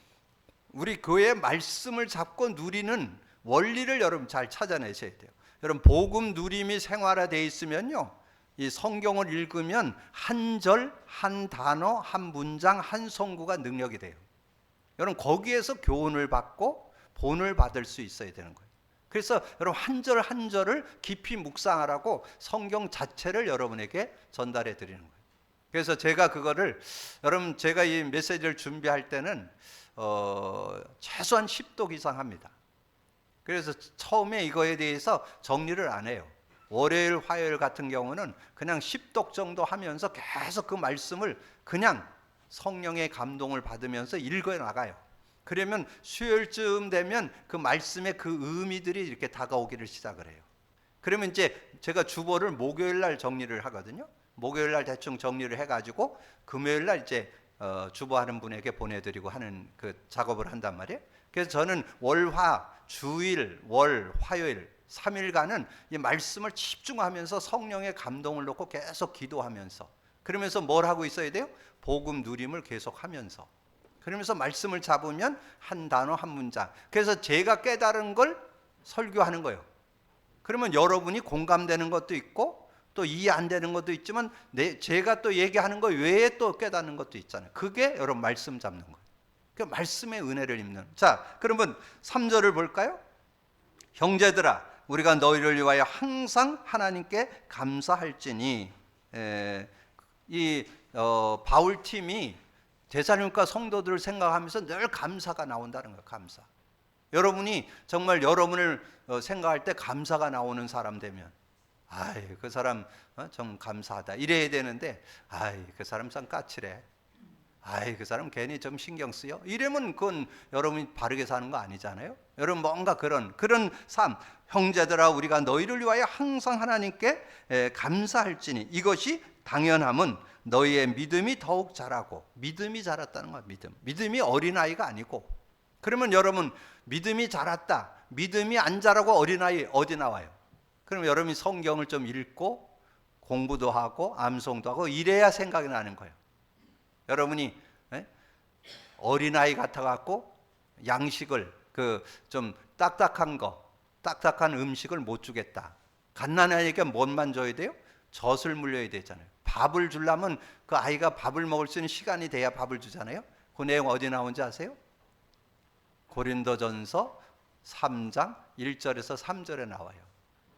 우리 교회의 말씀을 잡고 누리는 원리를 여러분 잘 찾아내셔야 돼요. 여러분 복음 누림이 생활화되어 있으면요, 이 성경을 읽으면 한 절, 한 단어, 한 문장, 한 성구가 능력이 돼요. 여러분 거기에서 교훈을 받고 본을 받을 수 있어야 되는 거예요. 그래서 여러분 한 절 한 절을 깊이 묵상하라고 성경 자체를 여러분에게 전달해 드리는 거예요. 그래서 제가 그거를 여러분 제가 이 메시지를 준비할 때는 최소한 10독 이상 합니다. 그래서 처음에 이거에 대해서 정리를 안 해요. 월요일, 화요일 같은 경우는 그냥 10독 정도 하면서 계속 그 말씀을 그냥 성령의 감동을 받으면서 읽어 나가요. 그러면 수요일쯤 되면 그 말씀의 그 의미들이 이렇게 다가오기를 시작을 해요. 그러면 이제 제가 주보를 목요일 날 정리를 하거든요. 목요일 날 대충 정리를 해가지고 금요일 날 이제 주보하는 분에게 보내드리고 하는 그 작업을 한단 말이에요. 그래서 저는 월화, 주일, 월, 화요일 3일간은 이 말씀을 집중하면서 성령의 감동을 놓고 계속 기도하면서 그러면서 뭘 하고 있어야 돼요? 복음 누림을 계속하면서 그러면서 말씀을 잡으면 한 단어 한 문장. 그래서 제가 깨달은 걸 설교하는 거예요. 그러면 여러분이 공감되는 것도 있고 또 이해 안 되는 것도 있지만 제가 또 얘기하는 것 외에 또 깨닫는 것도 있잖아요. 그게 여러분 말씀 잡는 거예요. 그 말씀의 은혜를 입는. 자, 그러면 3절을 볼까요? 형제들아, 우리가 너희를 위하여 항상 하나님께 감사할지니. 이 바울 팀이 데살로니가 성도들을 생각하면서 늘 감사가 나온다는 거예요. 감사. 여러분이 정말 여러분을 생각할 때 감사가 나오는 사람 되면 아이 그 사람 좀 감사하다 이래야 되는데 아이 그 사람 참 까칠해. 아이 그 사람 괜히 좀 신경 쓰여. 이러면 그건 여러분이 바르게 사는 거 아니잖아요. 여러분 뭔가 그런 삶. 형제들아 우리가 너희를 위하여 항상 하나님께 감사할지니 이것이 당연함은 너희의 믿음이 더욱 자라고. 믿음이 자랐다는 거야. 믿음이 어린아이가 아니고. 그러면 여러분 믿음이 자랐다, 믿음이 안 자라고 어린아이 어디 나와요? 그럼 여러분이 성경을 좀 읽고 공부도 하고 암송도 하고 이래야 생각이 나는 거예요. 여러분이 어린아이 같아갖고 양식을 좀 딱딱한 음식을 못 주겠다. 갓난아이에게 뭔만 줘야 돼요? 젖을 물려야 되잖아요. 밥을 주려면 그 아이가 밥을 먹을 수 있는 시간이 돼야 밥을 주잖아요. 그 내용 어디 나온지 아세요? 고린도전서 3장 1절에서 3절에 나와요.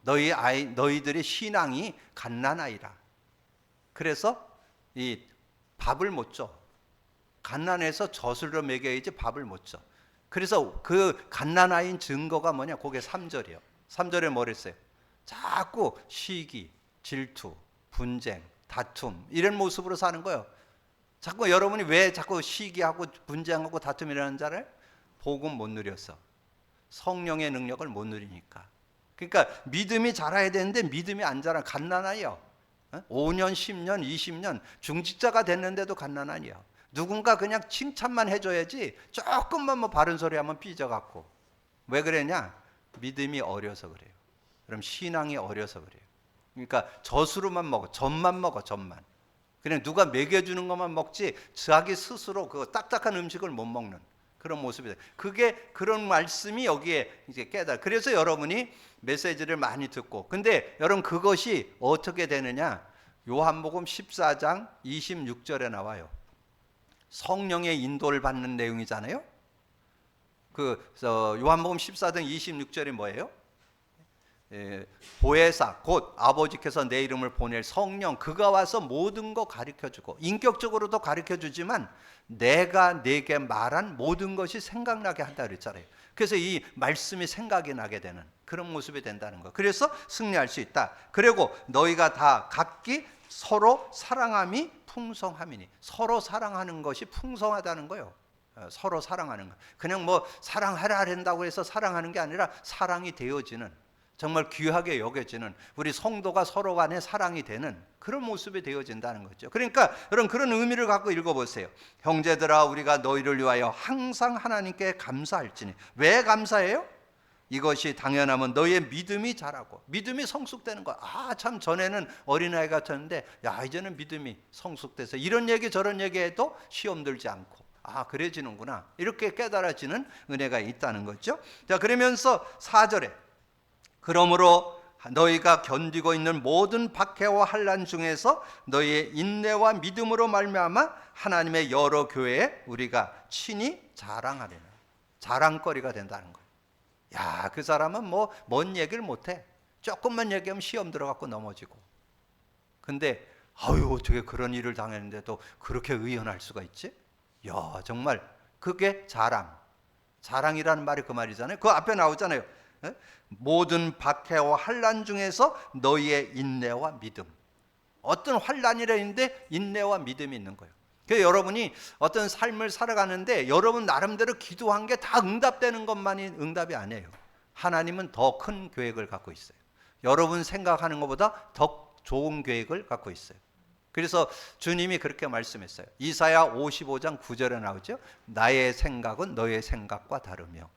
너희들의 신앙이 갓난아이라. 그래서 이 밥을 못 줘. 갓난해서 젖으로 먹여야지 밥을 못 줘. 그래서 그 갓난아이인 증거가 뭐냐? 그게 3절이요. 3절에 뭐랬어요? 자꾸 시기, 질투, 분쟁, 다툼 이런 모습으로 사는 거예요. 자꾸 여러분이 왜 자꾸 시기하고 분쟁하고 다툼이 일어나는 줄 알아요? 복음 못 누려서. 성령의 능력을 못 누리니까. 그러니까 믿음이 자라야 되는데 믿음이 안 자라. 갓난아이요. 5년, 10년, 20년 중직자가 됐는데도 갓난아이요. 누군가 그냥 칭찬만 해줘야지 조금만 뭐 바른 소리 하면 삐져갖고. 왜 그러냐? 믿음이 어려서 그래요. 그럼 신앙이 어려서 그래요. 그러니까 젖으로만 먹어. 젖만 먹어. 젖만. 그냥 누가 먹여주는 것만 먹지 자기 스스로 그 딱딱한 음식을 못 먹는 그런 모습이다. 그게 그런 말씀이 여기에 이제 깨달아. 그래서 여러분이 메시지를 많이 듣고. 근데 여러분 그것이 어떻게 되느냐? 요한복음 14장 26절에 나와요. 성령의 인도를 받는 내용이잖아요. 요한복음 14장 26절이 뭐예요? 보혜사 곧 아버지께서 내 이름을 보낼 성령 그가 와서 모든 거 가르쳐주고 인격적으로도 가르쳐주지만 내가 내게 말한 모든 것이 생각나게 한다 그랬잖아요. 그래서 이 말씀이 생각이 나게 되는 그런 모습이 된다는 거예요. 그래서 승리할 수 있다. 그리고 너희가 다 각기 서로 사랑함이 풍성함이니. 서로 사랑하는 것이 풍성하다는 거예요. 서로 사랑하는 거. 그냥 뭐 사랑하라 한다고 해서 사랑하는 게 아니라 사랑이 되어지는, 정말 귀하게 여겨지는, 우리 성도가 서로 간에 사랑이 되는 그런 모습이 되어진다는 거죠. 그러니까 여러분 그런 의미를 갖고 읽어보세요. 형제들아 우리가 너희를 위하여 항상 하나님께 감사할지니. 왜 감사해요? 이것이 당연하면 너희의 믿음이 자라고 믿음이 성숙되는 거야. 참 전에는 어린아이 같았는데 야 이제는 믿음이 성숙돼서 이런 얘기 저런 얘기해도 시험 들지 않고 그래지는구나, 이렇게 깨달아지는 은혜가 있다는 거죠. 자, 그러면서 4절에 그러므로 너희가 견디고 있는 모든 박해와 환난 중에서 너희의 인내와 믿음으로 말미암아 하나님의 여러 교회에 우리가 친히 자랑하리라. 자랑거리가 된다는 거예요. 야, 그 사람은 뭐 뭔 얘기를 못해. 조금만 얘기하면 시험 들어갖고 넘어지고. 근데 어떻게 그런 일을 당했는데도 그렇게 의연할 수가 있지? 야, 정말 그게 자랑이라는 말이 그 말이잖아요. 그 앞에 나오잖아요. 모든 박해와 환난 중에서 너희의 인내와 믿음. 어떤 환난이라 있는데 인내와 믿음이 있는 거예요. 그래서 여러분이 어떤 삶을 살아가는데 여러분 나름대로 기도한 게 다 응답되는 것만이 응답이 아니에요. 하나님은 더 큰 계획을 갖고 있어요. 여러분 생각하는 것보다 더 좋은 계획을 갖고 있어요. 그래서 주님이 그렇게 말씀했어요. 이사야 55장 9절에 나오죠. 나의 생각은 너의 생각과 다르며.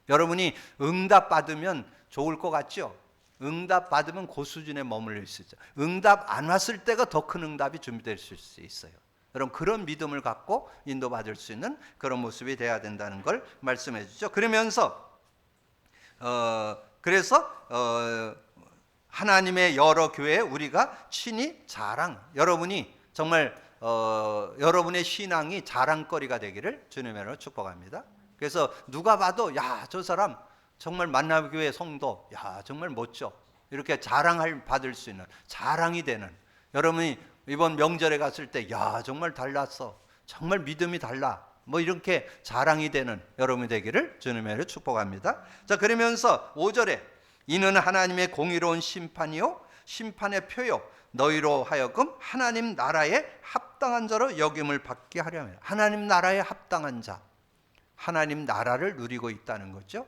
여러분이 응답 받으면 좋을 것 같죠? 응답 받으면 그 수준에 머물릴 수 있죠. 응답 안 왔을 때가 더 큰 응답이 준비될 수 있어요. 여러분 그런 믿음을 갖고 인도받을 수 있는 그런 모습이 돼야 된다는 걸 말씀해 주죠. 그러면서 하나님의 여러 교회에 우리가 친히 여러분이 정말 여러분의 신앙이 자랑거리가 되기를 주님의 이름으로 축복합니다. 그래서 누가 봐도 야, 저 사람 정말 만남교회 성도, 야, 정말 멋져, 이렇게 받을 수 있는, 자랑이 되는, 여러분이 이번 명절에 갔을 때 야, 정말 달랐어, 정말 믿음이 달라, 뭐 이렇게 자랑이 되는 여러분이 되기를 주님의 이름으로 축복합니다. 자, 그러면서 5절에 이는 하나님의 공의로운 심판이요 심판의 표요 너희로 하여금 하나님 나라에 합당한 자로 여김을 받게 하려 합니다. 하나님 나라에 합당한 자, 하나님 나라를 누리고 있다는 거죠.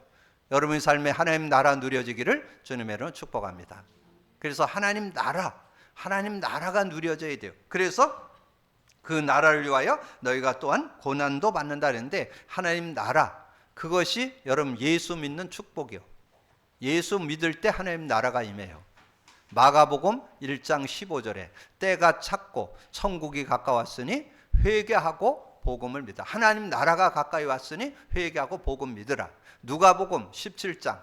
여러분의 삶에 하나님 나라 누려지기를 주님의 이름으로 축복합니다. 그래서 하나님 나라가 누려져야 돼요. 그래서 그 나라를 위하여 너희가 또한 고난도 받는다 그랬는데, 하나님 나라, 그것이 여러분 예수 믿는 축복이요. 예수 믿을 때 하나님 나라가 임해요. 마가복음 1장 15절에 때가 찼고 천국이 가까웠으니 회개하고 복음을 믿으라. 하나님 나라가 가까이 왔으니 회개하고 복음 믿으라. 누가복음 17장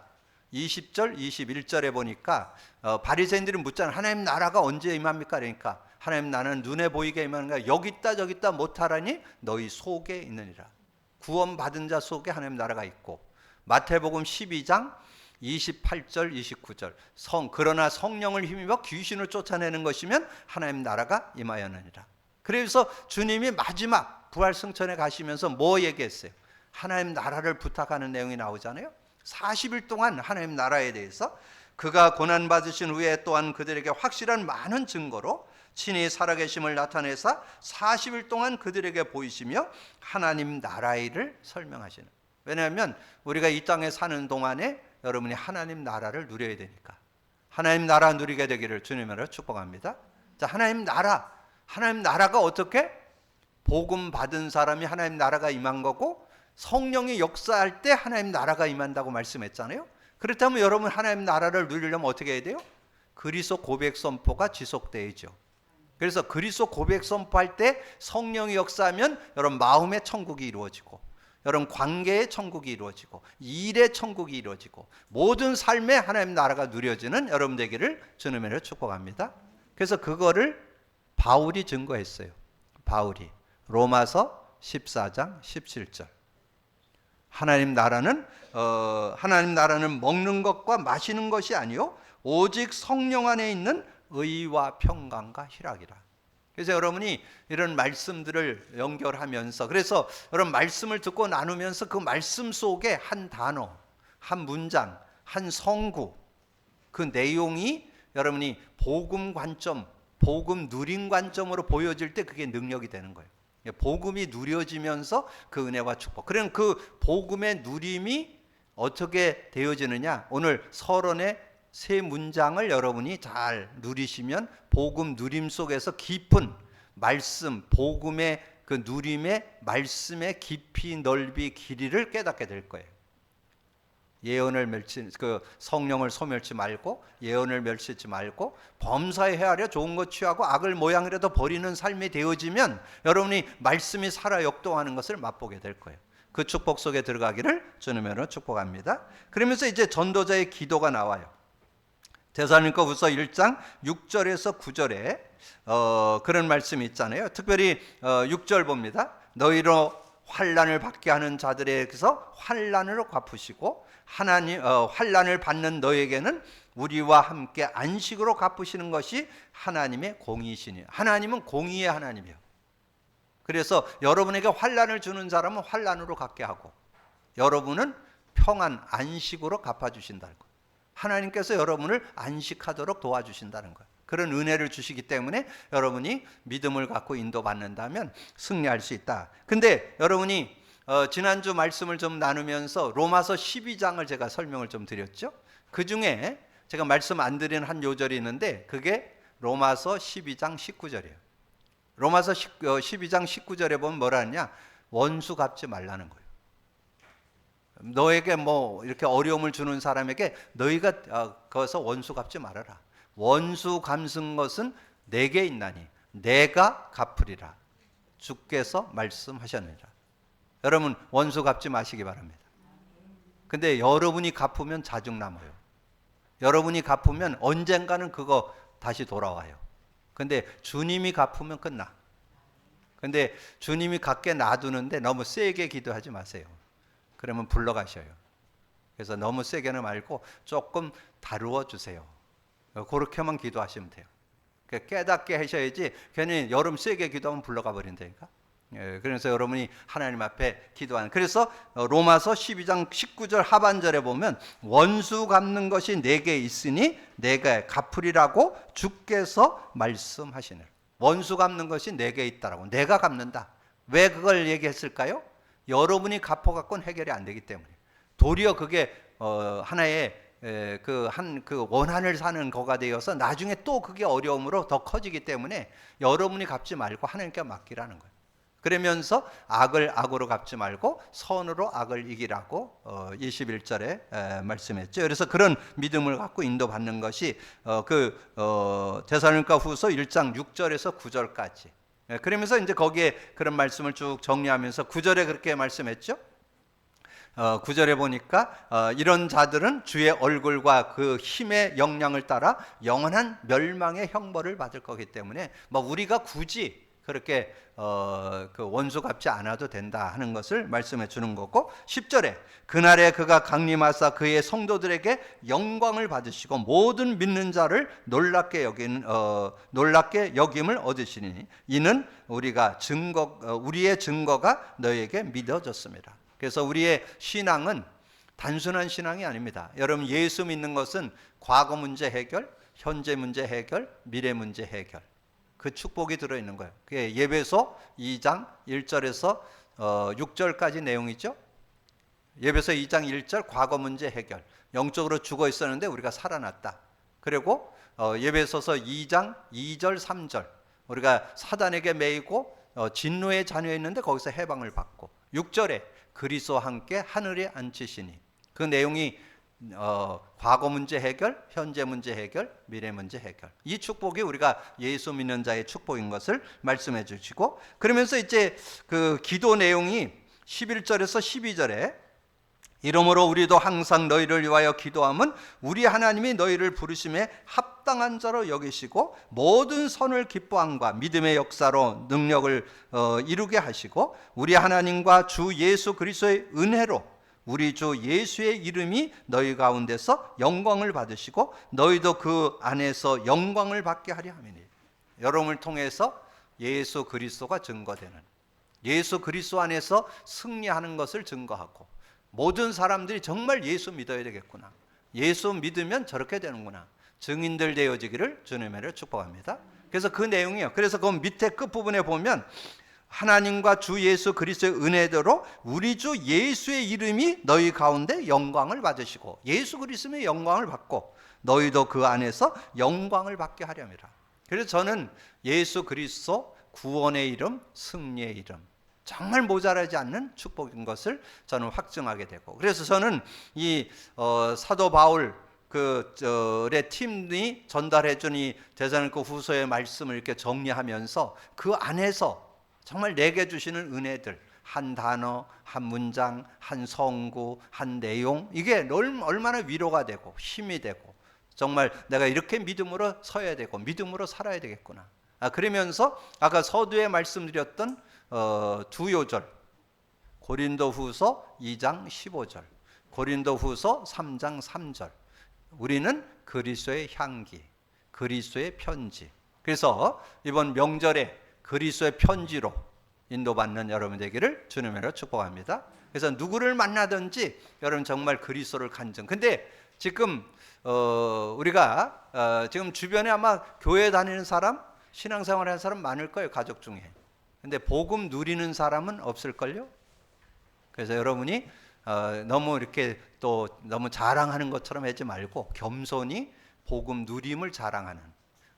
20절 21절에 보니까 바리새인들이 묻잖아요. 하나님 나라가 언제 임합니까? 그러니까 하나님 나라는 눈에 보이게 임하는가? 여기 있다 저기 있다 못하라니 너희 속에 있느니라. 구원받은 자 속에 하나님 나라가 있고, 마태복음 12장 28절 29절 그러나 성령을 힘입어 귀신을 쫓아내는 것이면 하나님 나라가 임하였느니라. 그래서 주님이 마지막 부활 승천에 가시면서 뭐 얘기했어요? 하나님 나라를 부탁하는 내용이 나오잖아요. 40일 동안 하나님 나라에 대해서 그가 고난받으신 후에 또한 그들에게 확실한 많은 증거로 친히 살아계심을 나타내사 40일 동안 그들에게 보이시며 하나님 나라의 일을 설명하시는. 왜냐하면 우리가 이 땅에 사는 동안에 여러분이 하나님 나라를 누려야 되니까. 하나님 나라 누리게 되기를 주님으로 축복합니다. 자, 하나님 나라가 어떻게? 복음 받은 사람이 하나님 나라가 임한 거고 성령이 역사할 때 하나님 나라가 임한다고 말씀했잖아요. 그렇다면 여러분 하나님 나라를 누리려면 어떻게 해야 돼요? 그리스도 고백 선포가 지속돼야죠. 그래서 그리스도 고백 선포할 때 성령이 역사하면 여러분 마음의 천국이 이루어지고 여러분 관계의 천국이 이루어지고 일의 천국이 이루어지고 모든 삶에 하나님 나라가 누려지는 여러분 되기를 주님으로 축복합니다. 그래서 그거를 바울이 증거했어요. 바울이 로마서 14장 17절. 하나님 나라는 먹는 것과 마시는 것이 아니요 오직 성령 안에 있는 의와 평강과 희락이라. 그래서 여러분이 이런 말씀들을 연결하면서 그래서 여러분 말씀을 듣고 나누면서 그 말씀 속에 한 단어, 한 문장, 한 성구 그 내용이 여러분이 복음 관점, 복음 누린 관점으로 보여질 때 그게 능력이 되는 거예요. 복음이 누려지면서 그 은혜와 축복. 그럼 그 복음의 누림이 어떻게 되어지느냐? 오늘 서론의 세 문장을 여러분이 잘 누리시면 복음 누림 속에서 깊은 말씀, 복음의 그 누림의 말씀의 깊이, 넓이, 길이를 깨닫게 될 거예요. 성령을 소멸치 말고 예언을 멸시치 말고 범사에 헤아려 좋은 것 취하고 악을 모양이라도 버리는 삶이 되어지면 여러분이 말씀이 살아 역동하는 것을 맛보게 될 거예요. 그 축복 속에 들어가기를 주님으로 축복합니다. 그러면서 이제 전도자의 기도가 나와요. 데살로니가후서 1장 6절에서 9절에 그런 말씀이 있잖아요. 특별히 6절 봅니다. 너희로 환난을 받게 하는 자들에게서 환난으로 갚으시고 환난을 받는 너에게는 우리와 함께 안식으로 갚으시는 것이 하나님의 공의시니. 하나님은 공의의 하나님이에요. 그래서 여러분에게 환난을 주는 사람은 환난으로 갚게 하고 여러분은 평안 안식으로 갚아주신다는 거예요. 하나님께서 여러분을 안식하도록 도와주신다는 거예요. 그런 은혜를 주시기 때문에 여러분이 믿음을 갖고 인도받는다면 승리할 수 있다. 근데 여러분이 지난주 말씀을 좀 나누면서 로마서 12장을 제가 설명을 좀 드렸죠. 그 중에 제가 말씀 안 드린 한 요절이 있는데 그게 로마서 12장 19절이에요. 로마서 12장 19절에 보면 뭐라 하냐? 원수 갚지 말라는 거예요. 너에게 뭐 이렇게 어려움을 주는 사람에게 너희가 거기서 원수 갚지 말아라. 원수 갚는 것은 내게 있나니 내가 갚으리라. 주께서 말씀하셨느니라. 여러분 원수 갚지 마시기 바랍니다. 근데 여러분이 갚으면 자중 남아요. 여러분이 갚으면 언젠가는 그거 다시 돌아와요. 근데 주님이 갚으면 끝나. 근데 주님이 갚게 놔두는데 너무 세게 기도하지 마세요. 그러면 불러가셔요. 그래서 너무 세게는 말고 조금 다루어 주세요. 그렇게만 기도하시면 돼요. 깨닫게 하셔야지 괜히 여름 세게 기도하면 불러가 버린다니까. 그래서 여러분이 하나님 앞에 기도하는. 그래서 로마서 12장 19절 하반절에 보면 원수 갚는 것이 내게 있으니 내가 갚으리라고 주께서 말씀하시느라. 원수 갚는 것이 내게 있다라고. 내가 갚는다. 왜 그걸 얘기했을까요? 여러분이 갚아갖고는 해결이 안 되기 때문에. 도리어 그게 하나의 그 원한을 사는 거가 되어서 나중에 또 그게 어려움으로 더 커지기 때문에 여러분이 갚지 말고 하나님께 맡기라는 거예요. 그러면서 악을 악으로 갚지 말고 선으로 악을 이기라고 21절에 말씀했죠. 그래서 그런 믿음을 갖고 인도받는 것이 데살로니가후서 1장 6절에서 9절까지. 그러면서 이제 거기에 그런 말씀을 쭉 정리하면서 9절에 그렇게 말씀했죠. 9절에 보니까 이런 자들은 주의 얼굴과 그 힘의 영향을 따라 영원한 멸망의 형벌을 받을 거기 때문에 뭐 우리가 굳이 그렇게 그 원수 갚지 않아도 된다 하는 것을 말씀해 주는 거고, 10절에 그날에 그가 강림하사 그의 성도들에게 영광을 받으시고 모든 믿는 자를 놀랍게 여김을 얻으시니 이는 우리의 증거가 너에게 믿어졌습니다. 그래서 우리의 신앙은 단순한 신앙이 아닙니다. 여러분, 예수 믿는 것은 과거 문제 해결, 현재 문제 해결, 미래 문제 해결, 그 축복이 들어있는 거예요. 그게 예배소 2장 1절에서 6절까지 내용이죠. 예배소 2장 1절 과거 문제 해결, 영적으로 죽어 있었는데 우리가 살아났다. 그리고 예배소서 2장 2절 3절 우리가 사단에게 매이고 진노의 자녀였는데 거기서 해방을 받고, 6절에 그리스도와 함께 하늘에 앉히시니, 그 내용이 과거 문제 해결, 현재 문제 해결, 미래 문제 해결. 이 축복이 우리가 예수 믿는 자의 축복인 것을 말씀해 주시고, 그러면서 이제 그 기도 내용이 11절에서 12절에 이러므로 우리도 항상 너희를 위하여 기도함은 우리 하나님이 너희를 부르심에 합당한 자로 여기시고 모든 선을 기뻐함과 믿음의 역사로 능력을 이루게 하시고 우리 하나님과 주 예수 그리스도의 은혜로 우리 주 예수의 이름이 너희 가운데서 영광을 받으시고 너희도 그 안에서 영광을 받게 하려 함이니. 여러분을 통해서 예수 그리스도가 증거되는, 예수 그리스도 안에서 승리하는 것을 증거하고, 모든 사람들이 정말 예수 믿어야 되겠구나, 예수 믿으면 저렇게 되는구나, 증인들 되어지기를 주님으로 축복합니다. 그래서 그 내용이에요. 그래서 그 밑에 끝부분에 보면 하나님과 주 예수 그리스도의 은혜대로 우리 주 예수의 이름이 너희 가운데 영광을 받으시고, 예수 그리스도의 영광을 받고 너희도 그 안에서 영광을 받게 하렵니다. 그래서 저는 예수 그리스도 구원의 이름, 승리의 이름, 정말 모자라지 않는 축복인 것을 저는 확증하게 되고, 그래서 저는 이 사도 바울 의 팀이 전달해준 이 데살로니가 후서의 말씀을 이렇게 정리하면서 그 안에서 정말 내게 주시는 은혜들, 한 단어, 한 문장, 한 성구, 한 내용, 이게 얼마나 위로가 되고 힘이 되고, 정말 내가 이렇게 믿음으로 서야 되고 믿음으로 살아야 되겠구나. 그러면서 아까 서두에 말씀드렸던 두 요절, 고린도후서 2장 15절, 고린도후서 3장 3절, 우리는 그리스도의 향기, 그리스도의 편지. 그래서 이번 명절에 그리스도의 편지로 인도받는 여러분 되기를 주님으로 축복합니다. 그래서 누구를 만나든지 여러분 정말 그리스도를 간증. 근데 지금 우리가 지금 주변에 아마 교회 다니는 사람, 신앙생활 하는 사람 많을 거예요, 가족 중에. 근데 복음 누리는 사람은 없을걸요? 그래서 여러분이 너무 이렇게 또 너무 자랑하는 것처럼 하지 말고 겸손히 복음 누림을 자랑하는,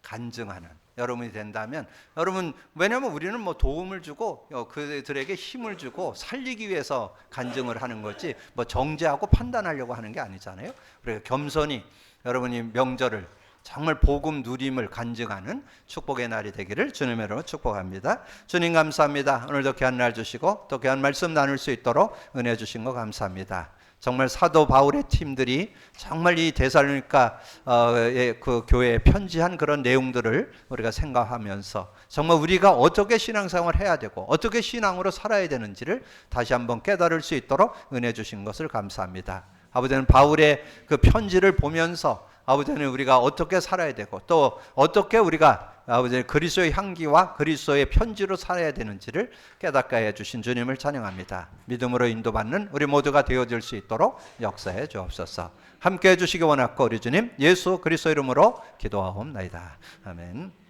간증하는 여러분이 된다면, 여러분, 왜냐하면 우리는 뭐 도움을 주고 그들에게 힘을 주고 살리기 위해서 간증을 하는 거지 뭐 정죄하고 판단하려고 하는 게 아니잖아요. 그러니까 겸손히 여러분이 명절을 정말 복음 누림을 간증하는 축복의 날이 되기를 주님으로 축복합니다. 주님 감사합니다. 오늘도 귀한 날 주시고 또 귀한 말씀 나눌 수 있도록 은혜 주신 거 감사합니다. 정말 사도 바울의 팀들이 정말 이 데살로니가의 그 교회에 편지한 그런 내용들을 우리가 생각하면서 정말 우리가 어떻게 신앙생활을 해야 되고 어떻게 신앙으로 살아야 되는지를 다시 한번 깨달을 수 있도록 은혜 주신 것을 감사합니다. 아버지는 바울의 그 편지를 보면서 아버지는 우리가 어떻게 살아야 되고 또 어떻게 우리가 아버지 그리스도의 향기와 그리스도의 편지로 살아야 되는지를 깨닫게 해주신 주님을 찬양합니다. 믿음으로 인도받는 우리 모두가 되어질 수 있도록 역사해 주옵소서. 함께 해주시기 원하고 우리 주님 예수 그리스도 이름으로 기도하옵나이다. 아멘.